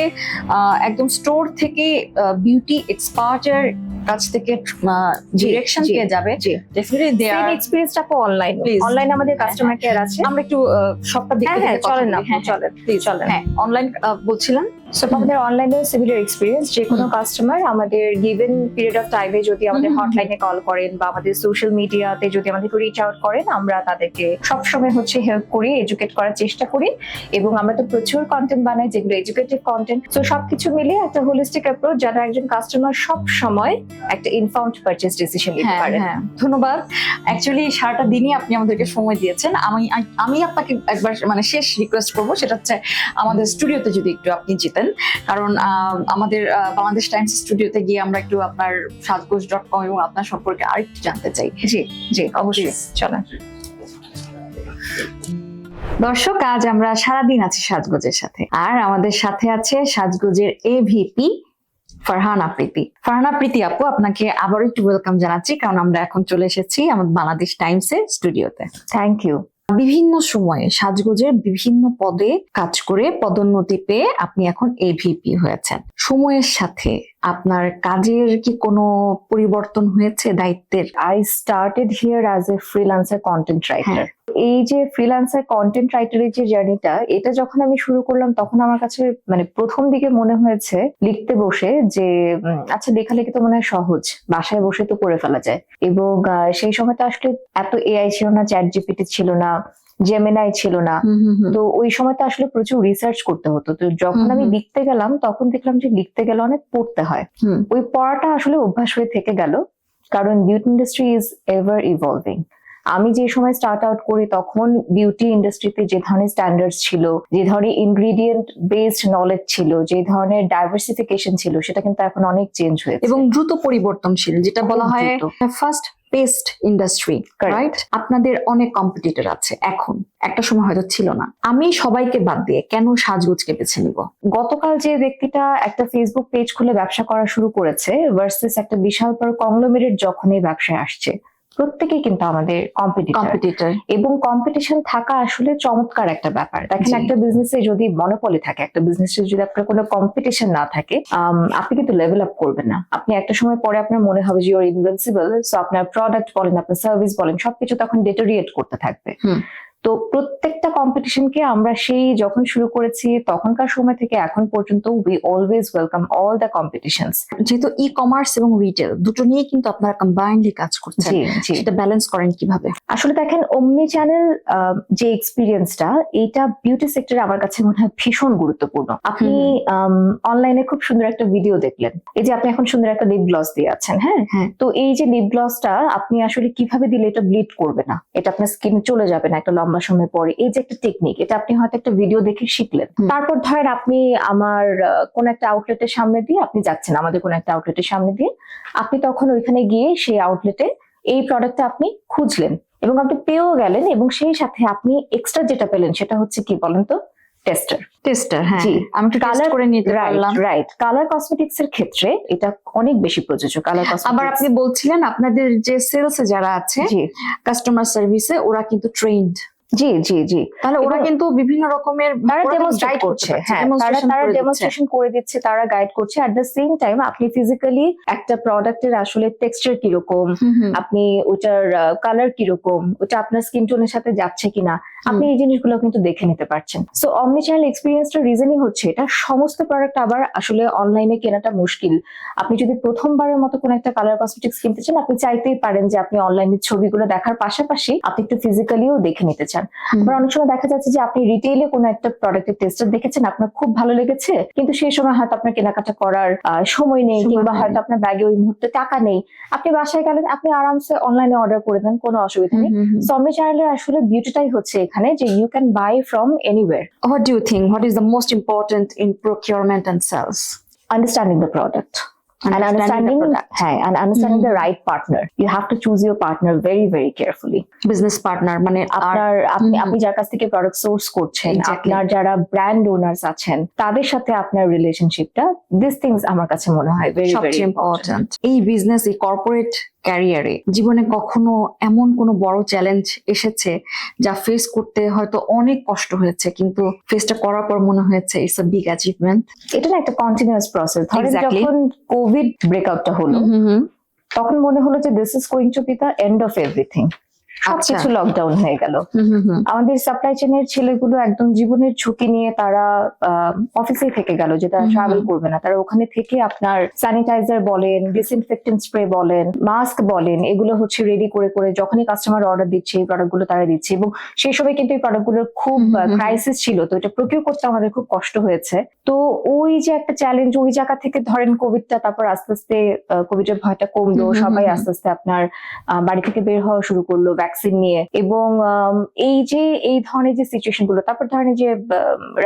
একদম স্টোর থেকে বিউটি এক্সপার্টের কাছ থেকে ডিরেকশন জি, পেয়ে যাবে, জি। ডেফিনেটলি দে সেম আর। এক্সপেরিয়েন্সটা আপু অনলাইন, Please. অনলাইনে আমাদের কাস্টমার কেয়ার আছে। আমরা একটু সবটা দেখে হ্যাঁ, হ্যাঁ, দেখে কথা চলেন বলি। না, হ্যাঁ, চলেন, প্লিজ চলেন। হ্যাঁ, অনলাইন বলছিলাম। সো আমাদের অনলাইনেও সিমিলার এক্সপিরিয়েন্স। যে কোনো কাস্টমার আমাদের গিভেন পিরিয়ড অফ টাইমে যদি আমাদের হটলাইনে কল করেন বা আমাদের সোশ্যাল মিডিয়াতে যদি আমাদেরকে রিচ আউট করেন, আমরা তাদেরকে সবসময় হচ্ছে হেল্প করি, এডুকেট করার চেষ্টা করি। এবং আমরা তো প্রচুর কন্টেন্ট বানাই যেগুলো এডুকেটিভ কন্টেন্ট। সো সবকিছু মিলিয়ে একটা হোলিস্টিক অ্যাপ্রোচ যারা একজন কাস্টমার সব সময় একটা ইনফর্মড পারচেজ ডিসিশন নিতে হ্যাঁ, পারে। হ্যাঁ, ধন্যবাদ। অ্যাকচুয়ালি সারাটা দিনই আপনি আমাদেরকে সময় দিয়েছেন। আমি আপনাকে একবার মানে শেষ রিকোয়েস্ট করব, সেটা হচ্ছে আমাদের স্টুডিওতে যদি একটু আপনি যেতেন, কারণ আমাদের বাংলাদেশ টাইমস স্টুডিওতে গিয়ে আমরা একটু আপনার সাজগোজ.com এবং আপনার সম্পর্কে আরেকটু জানতে চাই। জি, জি, অবশ্যই, চলেন। দর্শক, আজ আমরা সারাদিন আছি সাজগোজের সাথে, আর আমাদের সাথে আছে সাজগোজের এভিপি ফারহানা প্রীতি। ফারহানা প্রীতি আপু, আপনাকে আবারও একটু ওয়েলকাম জানাচ্ছি, কারণ আমরা এখন চলে এসেছি আমাদের বাংলাদেশ টাইমসের স্টুডিওতে। Thank you. বিভিন্ন সময়ে সাজগোজের বিভিন্ন পদে কাজ করে পদোন্নতি পেয়ে আপনি এখন এভিপি হয়েছেন। সময়ের সাথে আপনার কাজের কি কোনো পরিবর্তন হয়েছে দায়িত্বের? I started here as a freelancer content writer. এই যে ফ্রিল্যান্সার কন্টেন্ট রাইটারের যে জার্নিটা, এটা যখন আমি শুরু করলাম তখন আমার কাছে মানে প্রথম দিকে মনে হয়েছে লিখতে বসে যে আচ্ছা লেখালেখি তো মনে হয় সহজ, বাসায় বসে তো করে ফেলা যায়। এবং সেই সময় তো আসলে এত এআই ছিল না, চ্যাট জিপিটি ছিল না, জেমিনাই ছিল না। তো ওই সময় তো আসলে প্রচুর রিসার্চ করতে হতো। তো যখন আমি লিখতে গেলাম তখন দেখলাম যে লিখতে গেলে অনেক পড়তে হয়। ওই পড়াটা আসলে অভ্যাস হয়ে থেকে গেল, কারণ beauty industry is ever evolving. আমি যে সময় স্টার্ট আউট করি তখন বিউটি ইন্ডাস্ট্রিতে যে ধরনের স্ট্যান্ডার্ডস ছিল, যে ধরনের ইনগ্রিডিয়েন্ট বেসড নলেজ ছিল, যে ধরনের ডাইভার্সিফিকেশন ছিল, সেটা কিন্তু এখন অনেক চেঞ্জ হয়েছে এবং দ্রুত পরিবর্তনশীল, যেটা বলা হয় দ্রুত। Fast paced industry, Correct. Right? আপনাদের অনেক কম্পিটিটর আছে এখন, একটা সময় হয়তো ছিল না। আমি সবাইকে বাদ দিয়ে কেন সাজগোজকে বেছে নিব? গতকাল যে ব্যক্তিটা একটা ফেসবুক পেজ খুলে ব্যবসা করা শুরু করেছে ভার্সেস একটা বিশাল বড় কংগ্লোমেরেট যখন এই ব্যবসায় আসছে, প্রত্যেকেই কিন্তু আমাদের কম্পিটিটর। এবং কম্পিটিশন থাকা আসলে চমৎকার একটা ব্যাপার। দেখেন, জি। একটা বিজনেসে যদি মনোপলি থাকে, একটা বিজনেসে যদি আপনার কোনো কম্পিটিশন না থাকে, আপনি কিন্তু লেভেল আপ করবেন না। আপনি একটা সময় পরে আপনার মনে হবে যে ইউর ইনভিনসিবল, সো আপনার প্রোডাক্ট বলেন, আপনার সার্ভিস বলেন, সবকিছু তখন ডেটোরিয়েট করতে থাকবে। তো প্রত্যেকটা কম্পিটিশনকে আমরা সেই যখন শুরু করেছি তখনকার সময় থেকে এখন পর্যন্ত we always welcome all the competitions. যেহেতু ই কমার্স এবং রিটেল দুটো নিয়ে কিন্তু আপনারা কম্বাইন্ডলি কাজ করছেন, জি জি। সেটা ব্যালেন্স করেন কিভাবে? আসলে দেখেন, অমনি চ্যানেল যে এক্সপিরিয়েন্সটা, এটা বিউটি সেক্টরে আমার কাছে মনে হয় ভীষণ গুরুত্বপূর্ণ। আপনি অনলাইনে খুব সুন্দর একটা ভিডিও দেখলেন, এই যে আপনি এখন সুন্দর একটা লিপ গ্লস দিয়ে আছেন, হ্যাঁ? তো এই যে লিপ গ্লসটা আপনি আসলে কিভাবে দিলে এটা ব্লিড করবে না, এটা আপনার স্কিনে চলে যাবে না একটা লম্বা সময় পরে, এই যে একটা টেকনিক, এটা আপনি হয়তো একটা ভিডিও দেখে শিখলেন। তারপর ধরেন আপনি আমার কোন একটা আউটলেটের সামনে দিয়ে আপনি যাচ্ছেন, আমাদের কোন একটা আউটলেটের সামনে দিয়ে আপনি তখন ওইখানে গিয়ে সেই আউটলেটে এই প্রোডাক্টটা আপনি খুঁজলেন এবং আপনি পেয়েও গেলেন, এবং সেই সাথে আপনি এক্সট্রা যেটা পেলেন সেটা হচ্ছে কি বলেন তো, টেস্টার। হ্যাঁ, জি। আমি একটু টেস্ট করে নিতে পারলাম। রাইট। কালার কসমেটিক্স এর ক্ষেত্রে এটা অনেক বেশি প্রযোজ্য। কালার আবার কসমেটিক্স, আপনি বলছিলেন আপনাদের যে সেলস এ যারা আছে, জি কাস্টমার সার্ভিসে, ওরা কিন্তু ট্রেন্ড, জি জি জি। তাহলে ওরা এবং কিন্তু বিভিন্ন রকমের তারা ওরা কিন্তু ডেমনস্ট্রেট guide করছে, পারছে, হ্যাঁ, demonstration তারা করে দিচ্ছে। ডেমনস্ট্রেশন করে দিচ্ছে, তারা গাইড করছে। এট দ্য সেম টাইম আপনি ফিজিক্যালি একটা প্রোডাক্টের আসলে টেক্সচার কিরকম, আপনি ওটার কালার কিরকম, ওটা আপনার স্কিন টোনের সাথে যাচ্ছে কিনা, আপনি এই জিনিসগুলো কিন্তু দেখে নিতে পারছেন। সো অমনি চ্যানেল এক্সপিরিয়েন্সটা রিজনই হচ্ছে এটা। সমস্ত প্রোডাক্ট আবার আসলে অনলাইনে কেনাটা মুশকিল। আপনি যদি প্রথমবারের মতো কোনো একটা কালার কসমেটিক্স কিনতে চান, আপনি চাইতেই পারেন যে আপনি অনলাইনে ছবিগুলো দেখার পাশাপাশি আপনি একটু ফিজিক্যালিও দেখে নিতে চান। আবার অনেক সময় দেখা যাচ্ছে যে আপনি রিটেইলে কোনো একটা প্রোডাক্টের টেস্টার দেখেছেন, আপনার খুব ভালো লেগেছে, কিন্তু সেই সময় হয়তো আপনার কেনাকাটা করার সময় নেই, কিংবা হয়তো আপনার ব্যাগে ওই মুহূর্তে টাকা নেই। আপনি বাসায় গেলেন, আপনি আরামসে অনলাইনে অর্ডার করে দেন, কোনো অসুবিধা নেই। সো অমনি চ্যানেলের আসলে বিউটিটাই হচ্ছে এখানে যে you can buy from anywhere. What do you think? What is the most important in procurement and sales? Understanding the product. And understanding, and understanding the right partner. You have to choose your partner very, very carefully. Business partner মানে আপনি যার কাছ থেকে product source করছেন, Exactly. আপনার যারা brand owners আছেন, তাদের সাথে আপনার রিলেশনশিপটা, দিস থিংস আমার কাছে মনে হয় ভেরি ভেরি সবচেয়ে ইম্পর্টেন্ট। ইম্পর্টেন্ট। এই বিজনেস, এই কর্পোরেট ক্যারিয়ারে জীবনে কখনো এমন কোনো বড় চ্যালেঞ্জ এসেছে যা ফেস করতে হয়তো অনেক কষ্ট হয়েছে, কিন্তু ফেসটা করার পর মনে হয়েছে ইটস আ বিগ অ্যাচিভমেন্ট? এটা না একটা কন্টিনিউয়াস প্রসেস। ধরেন Exactly. যখন কোভিড ব্রেকআউটটা হলো, তখন মনে হলো যে this is going to B the end of everything. সবকিছু লকডাউন হয়ে গেল। আমাদের সাপ্লাই চেনের ছেলেগুলো একদম জীবনের ঝুঁকি নিয়ে তারা অফিসেই থেকে গেল, যে তারা ট্রাভেল করবে না। তারা ওখানে থেকে আপনার স্যানিটাইজার বলেন, ডিসইনফেক্টেন্ট স্প্রে বলেন, মাস্ক বলেন, এগুলো হচ্ছে রেডি করে করে যখনই কাস্টমার অর্ডার দিচ্ছে এই প্রোডাক্টগুলো তারা দিচ্ছে। এবং সেই সময় কিন্তু এই প্রোডাক্টগুলোর খুব ক্রাইসিস ছিল, তো এটা প্রকিউর করতে আমাদের খুব কষ্ট হয়েছে। তো ওই যে একটা চ্যালেঞ্জ, ওই জায়গা থেকে ধরেন কোভিডটা, তারপর আস্তে আস্তে কোভিডের ভয়টা কমলো, সবাই আস্তে আস্তে আপনার বাড়ি থেকে বের হওয়া শুরু করলো ভ্যাকসিন নিয়ে। এবং এই যে এই ধরনের যে সিচুয়েশন গুলো, তারপর ধরেন যে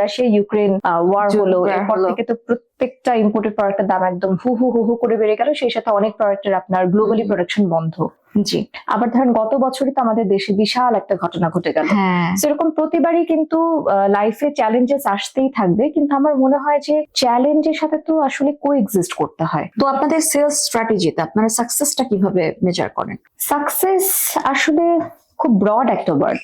রাশিয়া ইউক্রেন ওয়ার হলো, এরপর থেকে তো প্রত্যেকটা ইম্পোর্টেড প্রোডাক্টের দাম একদম হু হু হু হু করে বেড়ে গেল। সেই সাথে অনেক প্রোডাক্টের আপনার গ্লোবালি প্রোডাকশন বন্ধ। জি। আবার ধরেন গত বছরই তো আমাদের দেশে বিশাল একটা ঘটনা ঘটে গেল। সেরকম প্রতিবারই কিন্তু লাইফে চ্যালেঞ্জেস আসতেই থাকবে, কিন্তু আমার মনে হয় যে চ্যালেঞ্জের সাথে তো আসলে কোএক্সিস্ট করতে হয়। তো আপনাদের সেলস স্ট্র্যাটেজিতে আপনারা সাকসেসটা কিভাবে মেজার করেন? সাকসেস আসলে খুব ব্রড একটা ওয়ার্ড।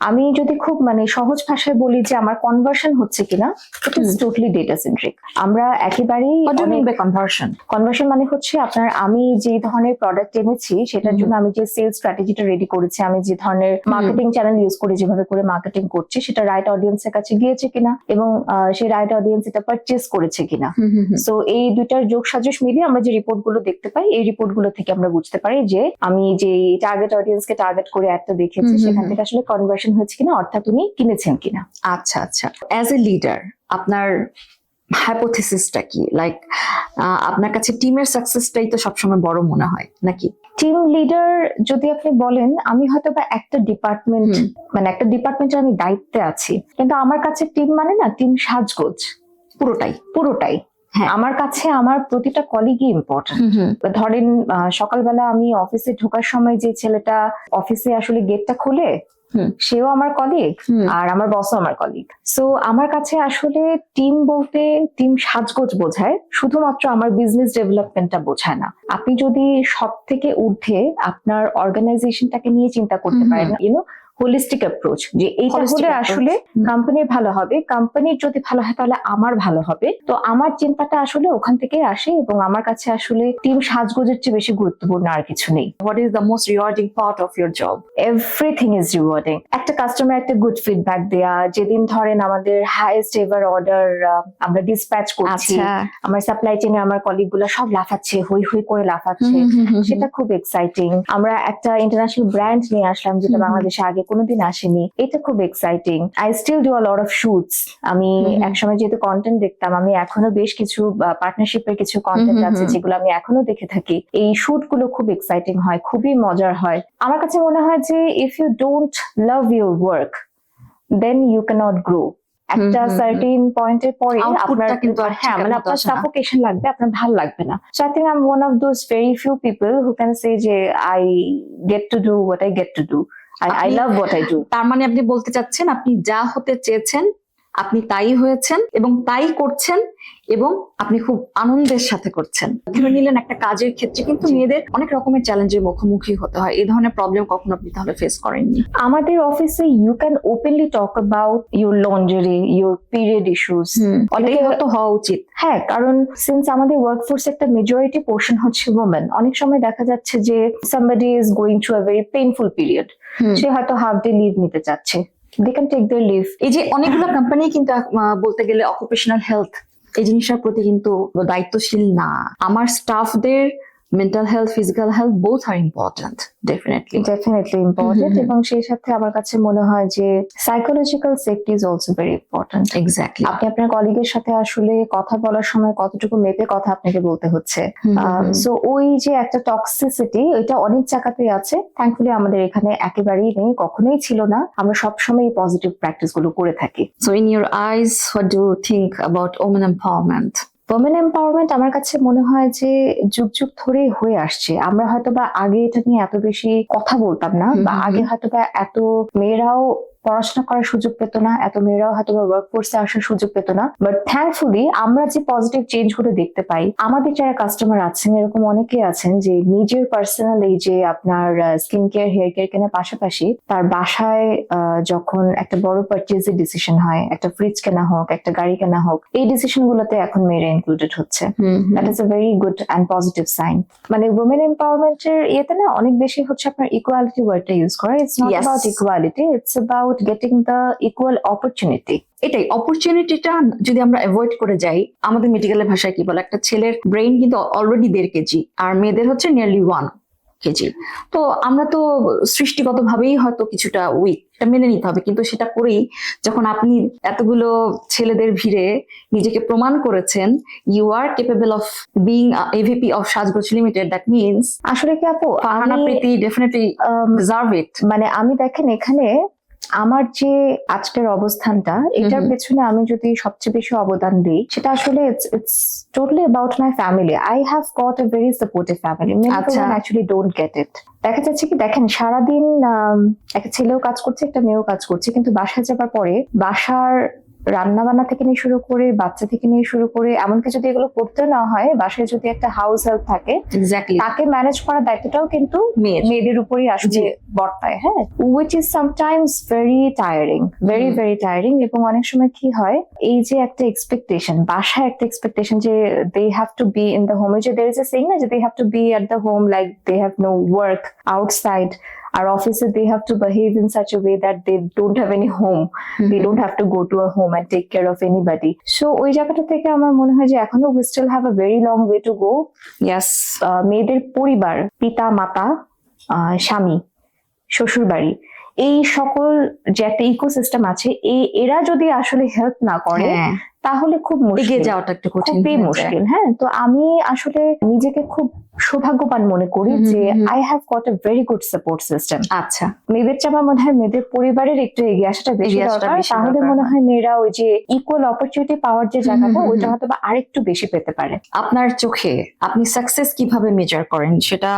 আমি যদি খুব সহজ ভাষায় বলি যে আমার কনভার্সন হচ্ছে কিনা, it is totally data centric. আমরা একেবারেই কনভার্সন মানে হচ্ছে আপনার, আমি যে ধরনের প্রোডাক্ট এনেছি সেটার জন্য আমি যে সেলস স্ট্র্যাটেজিটা রেডি করেছি, আমি যে ধরনের মার্কেটিং চ্যানেল ইউজ করে যেভাবে করে মার্কেটিং করছি, সেটা রাইট অডিয়েন্সের কাছে গিয়েছে কিনা, এবং সেই রাইট অডিয়েন্স এটা পারচেজ করেছে কিনা। সো এই দুইটার যোগ সাজস মিলিয়ে আমরা যে রিপোর্ট গুলো দেখতে পাই, এই রিপোর্ট গুলো থেকে আমরা বুঝতে পারি যে আমি যে টার্গেট অডিয়েন্সকে টার্গেট করে একটা দেখেছি, সেখান থেকে আসলে কনভার্সন অ্যাকুইজিশন হয়েছে কিনা, অর্থাৎ উনি কিনেছেন কিনা। আচ্ছা আচ্ছা, অ্যাজ এ লিডার আপনার হাইপোথিসিসটা কি? লাইক আপনার কাছে টিমের সাকসেসটাই তো সবসময় বড় মনে হয় নাকি? টিম লিডার যদি আপনি বলেন, আমি হয়তো বা একটা ডিপার্টমেন্ট, মানে একটা ডিপার্টমেন্টের আমি দায়িত্বে আছি, কিন্তু আমার কাছে টিম মানে না টিম সাজগোজ পুরোটাই। হ্যাঁ। আমার কাছে আমার প্রতিটা কলিগই ইম্পর্টেন্ট। ধরেন সকালবেলা আমি অফিসে ঢোকার সময় যে ছেলেটা অফিসে আসলে গেটটা খুলে, সেও আমার কলিগ, আর আমার বসও আমার কলিগ। সো আমার কাছে আসলে টিম বলতে টিম সাজগোজ বোঝায়, শুধুমাত্র আমার বিজনেস ডেভেলপমেন্টটা বোঝায় না। আপনি যদি সব থেকে ঊর্ধ্বে আপনার অর্গানাইজেশনটাকে নিয়ে চিন্তা করতে পারেন, হোলিস্টিক অ্যাপ্রোচ, যে এইটা হলে আসলে কোম্পানির ভালো হবে, কোম্পানির যদি ভালো হয় তাহলে আমার ভালো হবে। তো আমার চিন্তাটা আসলে ওখান থেকে আসে, এবং আমার কাছে আসলে টিম সাজগোজের চেয়ে বেশি গুরুত্বপূর্ণ আর কিছু নেই। What is the most rewarding part of your job? Everything is rewarding. একটা কাস্টমার একটা গুড ফিডব্যাক দেয়া, যেদিন ধরেন আমাদের হাইয়েস্ট এভার অর্ডার আমরা ডিসপ্যাচ করছি, আমার সাপ্লাই চেনে আমার কলিগ গুলো সব লাফাচ্ছে, হই হই করে লাফাচ্ছে, সেটা খুব এক্সাইটিং। আমরা একটা ইন্টারন্যাশনাল ব্র্যান্ড নিয়ে আসলাম যেটা বাংলাদেশে আগে কোনোদিন আসেনি, এটা খুব exciting. I still do a lot of shoots. আমি একসময় যেহেতু কন্টেন্ট দেখতাম, আমি এখনো বেশ কিছু পার্টনারশিপের কিছু কন্টেন্ট আছে যেগুলো আমি এখনো দেখে থাকি। এই শুট গুলো খুব এক্সাইটিং হয়, খুবই মজার হয়। আমার কাছে মনে হয় যে if you don't love your work then you can't grow. একটা সার্টেন পয়েন্টের পরে আপনার কিন্তু মানে আপনার সাফোকেশন লাগবে, আপনার ভালো লাগবে না। So I think I am one of those very few people who can say যে I get to do what I get to do, I love what I do. তার মানে আপনি বলতে চাচ্ছেন আপনি যা হতে চেয়েছেন আপনি তাই হয়েছেন এবং তাই করছেন, এবং আপনি খুব আনন্দের সাথে করছেন। ধরে নিলেন একটা কাজের ক্ষেত্রে কিন্তু মেয়েদের অনেক রকমের চ্যালেঞ্জের মুখোমুখি হতে হয়, এই ধরনের প্রবলেম কখনো আপনি তাহলে ফেস করেননি? আমাদের অফিসে you can openly talk about your laundry, your period issues. এটাই হয়তো হওয়া উচিত। হ্যাঁ, কারণ সিন্স আমাদের ওয়ার্কফোর্স একটা মেজরিটি পোর্শন হচ্ছে ওমেন, অনেক সময় দেখা যাচ্ছে যে somebody is going through a very painful period, সে হয়তো হাফ ডে লিভ নিতে চাচ্ছে, they can take their leave. এই যে অনেকগুলো কোম্পানি কিন্তু বলতে গেলে অকুপেশনাল হেলথ এই জিনিসটার প্রতি কিন্তু দায়িত্বশীল না। আমার স্টাফদের mental health, physical health both are important, definitely important. এবং সেই সাথে আমার কাছে মনে হয় যে psychological safety is also very important. Exactly. আপনি আপনার কলিগের সাথে আসলে কথা বলার সময় কতটুকু মেপে কথা আপনাকে বলতে হচ্ছে। সো ওই যে একটা টক্সিসিটি, এটা অনেক জায়গাতেই আছে, থ্যাঙ্কফুলি আমাদের এখানে একেবারেই নেই, কখনোই ছিল না। আমরা সবসময় এই পজিটিভ প্র্যাকটিস গুলো করে থাকি। So in your eyes what do you think about women empowerment? Women empowerment আমার কাছে মনে হয় যে যুগ যুগ ধরেই হয়ে আসছে। আমরা হয়তো বা আগে এটা নিয়ে এত বেশি কথা বলতাম না, বা আগে হয়তো বা এত মেয়েরাও পড়াশোনা করার সুযোগ পেত না, এত মেয়েরাও হয়তো ওয়ার্কফোর্সে আসার সুযোগ পেত না। বাট থ্যাঙ্কফুলি আমরা যে পজিটিভ চেঞ্জ গুলো দেখতে পাই, আমাদের যারা কাস্টমার আছেন এরকম অনেকে আছেন যে নিজের পার্সোনাল এই যে আপনার স্কিন কেয়ার, হেয়ার কেয়ার কেনার পাশাপাশি তার বাসায় যখন একটা বড় পারচেজের ডিসিশন হয়, একটা ফ্রিজ কেনা হোক, একটা গাড়ি কেনা হোক, এই ডিসিশন গুলোতে এখন মেয়েরা ইনক্লুডেড হচ্ছে। That is a very good and positive sign. মানে উইমেন এম্পাওয়ারমেন্টের ইয়েতে না অনেক বেশি হচ্ছে আপনার ইকুয়ালিটি ওয়ার্ডটা ইউজ করা। It's not about equality, it's about getting the equal opportunity. এটাই অপরচুনিটিটা যদি আমরা অ্যাভয়েড করে যাই, আমাদের মেডিকেলের ভাষায় কি বলে, একটা ছেলের ব্রেইন কিন্তু অলরেডি 1.5 কেজি আর মেয়েদের হচ্ছে নিয়ারলি 1 কেজি। তো আমরা তো সৃষ্টিগতভাবেই হয়তো কিছুটা উইক, এটা মেনে নিতে হবে, কিন্তু সেটা করেই যখন আপনি এতগুলো ছেলেদের ভিড়ে নিজেকে প্রমাণ করেছেন you are capable of being AVP of Sajgoj limited, that means আসলে কি আপু, Farhana Priti definitely deserve it. মানে আমি দেখেন এখানে আমার যে আজকের অবস্থানটা, এটার পেছনে আমি যদি সবচেয়ে বেশি অবদান দিই, সেটা আসলে it's totally about my family. I have got a very supportive family. Many people actually don't get it. দেখা যাচ্ছে কি, দেখেন সারাদিন একটা ছেলেও কাজ করছে, একটা মেয়েও কাজ করছে, কিন্তু বাসায় যাবার পরে বাসার রান্না বান্না থেকে নিয়ে শুরু করে, বাচ্চা থেকে নিয়ে শুরু করে, এমনকি যদি এগুলো করতে না হয়, বাসায় যদি একটা হাউস হেল্প থাকে, তাকে ম্যানেজ করার দায়িত্বটাও কিন্তু মেয়েদের উপরই আসলে বর্তায়। হ্যাঁ, which is sometimes very tiring, very very tiring. এবং অনেক সময় কি হয়, এই যে একটা এক্সপেকটেশন, বাসায় একটা এক্সপেকটেশন যে they have to be in the home, যে দের ইজ এ সেইং না, যে they have to be at the home, like they have no work outside. Our offices, they have to behave in such a way that they don't have any home. They don't have to go to a home and take care of anybody. So ওই জায়গাটা থেকে আমার মনে হয় যে এখনো we still have a very long way to go. Yes. মেয়েদের পরিবার, পিতা মাতা, স্বামী, শ্বশুর বাড়ি, এই সকল যে একটা ইকোসিস্টেম আছে এরা যদি আসলে হেল্প না করে হ্যাঁ, তাহলে খুব এগিয়ে মুশকিল, যাওয়াটা একটু কঠিন খুবই হয়ে যায়। মুশকিল। হ্যাঁ, তো আমি আসলে নিজেকে খুব সৌভাগ্যবান মনে করি হুম, হুম, যে হুম। I have got a very good support system. আচ্ছা, মেয়েদের চেয়ে আমার মনে হয় মেয়েদের পরিবারের একটু এগিয়ে আসাটা বেশি এগিয়ে আসাটা দরকার, বেশি তাহলে দরকার, মনে হ্যাঁ। হয় মেয়েরা ওই যে ইকুয়াল অপরচুনিটি পাওয়ার যে হুম, জায়গাটা হুম, ওইটা হুম। হয়তো বা আরেকটু বেশি পেতে পারে। আপনার চোখে আপনি সাকসেস কিভাবে মেজার করেন? সেটা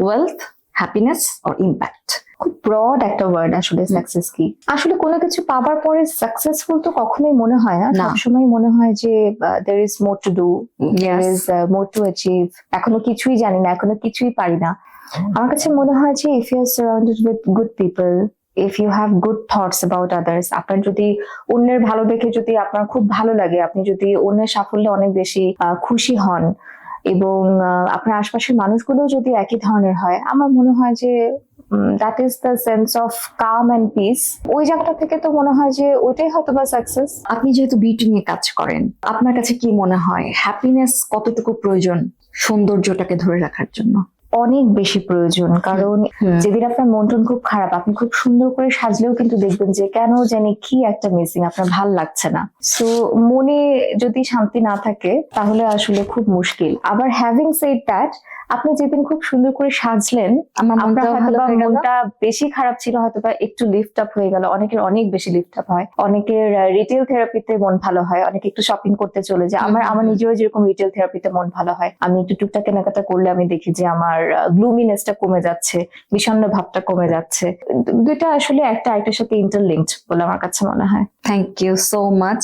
ওয়েলথ, হ্যাপিনেস অর ইম্প্যাক্ট? খুব ব্রড একটা ওয়ার্ড আসলে সাকসেস কি। আসলে কোনো কিছু পাবার পরে সাকসেসফুল তো কখনোই মনে হয় না, না। সবসময় মনে হয় যে there is more to do, there Yes. is more to achieve, এখনো কিছুই জানি না, এখনো কিছুই পারি না। আমার কাছে মনে হয় যে if you are surrounded with good people, if you have good thoughts about others, আপনার যদি অন্যের ভালো দেখে যদি আপনার খুব ভালো লাগে, আপনি যদি অন্যের সাফল্যে অনেক বেশি খুশি হন এবং আপনার আশপাশের মানুষগুলো যদি একই ধরনের হয়, আমার মনে হয় যে that is the sense of calm and peace. ওই জায়গাটা থেকে তো মনে হয় যে ওইটাই হয়তো বা সাকসেস। আপনি যেহেতু বিউটি নিয়ে কাজ করেন, আপনার কাছে কি মনে হয় হ্যাপিনেস কতটুকু প্রয়োজন সৌন্দর্যটাকে ধরে রাখার জন্য? অনেক বেশি প্রয়োজন, কারণ যেদিন আপনার মন টন খুব খারাপ, আপনি খুব সুন্দর করে সাজলেও কিন্তু দেখবেন যে কেন জানি কি একটা মিসিং, আপনার ভাল লাগছে না। সো মনে যদি শান্তি না থাকে তাহলে আসলে খুব মুশকিল। আবার হ্যাভিং সেড দ্যাট, আপনি যেদিন খুব সুন্দর করে সাজলেন, আমার আপনার মনটাও ভালো হয়তোবা হয়ে গেল। মনটা বেশি খারাপ ছিল, হয়তোবা একটু লিফট আপ হয়ে গেল। অনেকের অনেক বেশি লিফট আপ হয়, অনেকের রিটেল থেরাপিতে মন ভালো হয়, অনেকে একটু শপিং করতে চলে যায়। আমার নিজেও যেরকম রিটেল থেরাপিতে মন ভালো হয়, আমি একটু টুকটাক কেনাকাটা করলে আমি দেখি যে আমার গ্লুমিনেসটা কমে যাচ্ছে, বিষণ্ণ ভাবটা কমে যাচ্ছে। দুইটা আসলে একটা আরেকটার সাথে ইন্টারলিঙ্কড বলে আমার কাছে মনে হয়। Thank you so much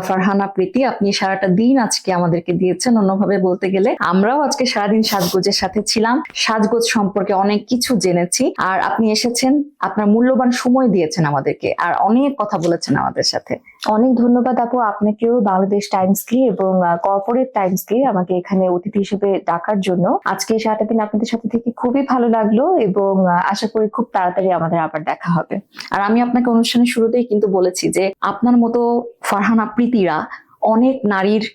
Farhana Priti, আপনি সারাটা দিন আজকে আমাদেরকে দিয়েছেন। অন্যভাবে বলতে গেলে আমরাও আজকে সারাদিন সাজগোজের সাথে ছিলাম, সাজগোজ সম্পর্কে অনেক কিছু জেনেছি, আর আপনি এসেছেন, আপনার মূল্যবান সময় দিয়েছেন আমাদেরকে, আর অনেক কথা বলেছেন আমাদের সাথে। অনেক ধন্যবাদ আপু আপনাকেও, বাংলাদেশ টাইমসকে এবং কর্পোরেট টাইমসকে আমাকে এখানে অতিথি হিসেবে ডাকার জন্য। আজকে সারাটা দিন আপনাদের সাথে থেকে খুবই ভালো লাগলো এবং আশা করি খুব তাড়াতাড়ি আমাদের আবার দেখা হবে। আর আমি আপনাকে অনুষ্ঠানের শুরুতেই কিন্তু বলেছি যে আপনার মতো ফারহানা প্রীতিরা অনেক নারীর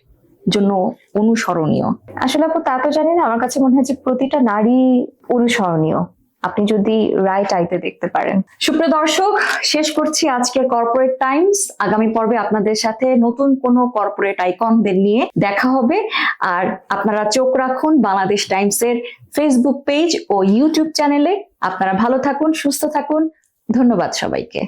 জন্য অনুসরণীয়। আসলে আপু তা তো জানি না, আমার কাছে মনে হয় যে প্রতিটা নারী অনুসরণীয়, আপনি যদি রাইট আইতে দেখতে পারেন। সুপ্রিয় দর্শক, শেষ করছি আজকের কর্পোরেট টাইমস। আগামী পর্বে আপনাদের সাথে নতুন কোনো কর্পোরেট আইকনদের নিয়ে দেখা হবে। আর আপনারা চোখ রাখুন বাংলাদেশ টাইমসের ফেসবুক পেজ ও ইউটিউব চ্যানেলে। আপনারা ভালো থাকুন, সুস্থ থাকুন। ধন্যবাদ সবাইকে।